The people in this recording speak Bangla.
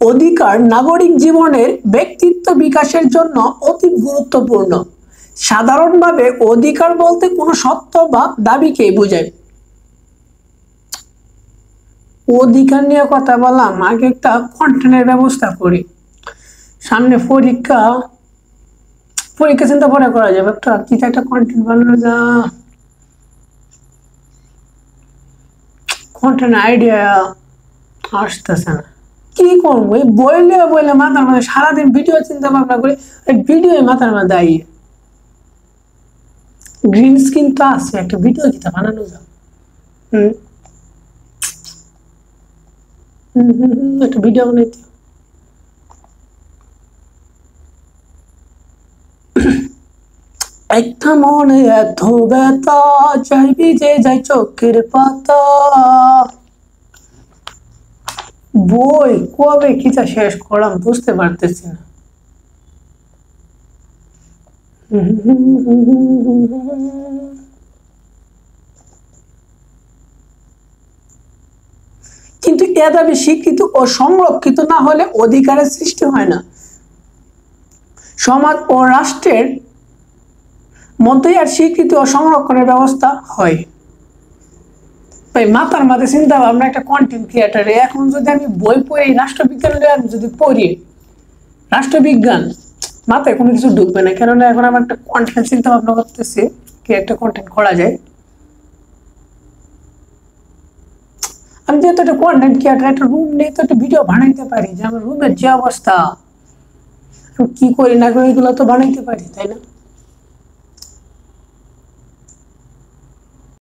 অধিকার নাগরিক জীবনের ব্যক্তিত্ব বিকাশের জন্য অতি গুরুত্বপূর্ণ। সাধারণভাবে অধিকার বলতে কোনো সত্য বা দাবিকেই বোঝায়। অধিকার নিয়ে কথা বললাম, আগে একটা কন্টেন্টের ব্যবস্থা করি। সামনে পরীক্ষা চিন্তা পরে করা যাবে, একটা কন্টেন্ট বানানো যা, কন্টেন্ট আইডিয়া আসতেছে না, কি করবো? এই বইলে মাথার মধ্যে সারাদিন ভিডিও চিন্তা ভাবনা করি, ভিডিও মাথার মধ্যে দাঁড়িয়ে। গ্রিন স্ক্রিন তো আছে, একটা ভিডিও কিতা বানানো যাও। একটা ভিডিও বানাইতে একটা মনে এত ব্যথা, চাইবি যে যাই চোখের পাতা। বই কবে কিতা শেষ করলাম বুঝতে পারতেছি না। কিন্তু এ দাবি স্বীকৃত ও সংরক্ষিত না হলে অধিকারের সৃষ্টি হয় না। সমাজ ও রাষ্ট্রের মধ্যে আর স্বীকৃতি ও সংরক্ষণের ব্যবস্থা হয়। ভাই মাথার মাঝে চিন্তা ভাবনা, একটা কন্টেন্ট ক্রিয়েটারে এখন যদি আমি বই পড়ি, রাষ্ট্রবিজ্ঞান যদি পড়ি, রাষ্ট্রবিজ্ঞান মাথায় কোনো কিছু ঢুকবে না। কেননা এখন আমার একটা কন্টেন্ট চিন্তা ভাবনা করতেছি, কি একটা কন্টেন্ট করা যায়। আমি যেহেতু একটা কন্টেন্ট ক্রিয়েটার, একটা রুম নিয়ে তো একটা ভিডিও বানাইতে পারি, যে আমার রুমের যে অবস্থা, কি করি না করি এগুলো তো বানাইতে পারি, তাই না?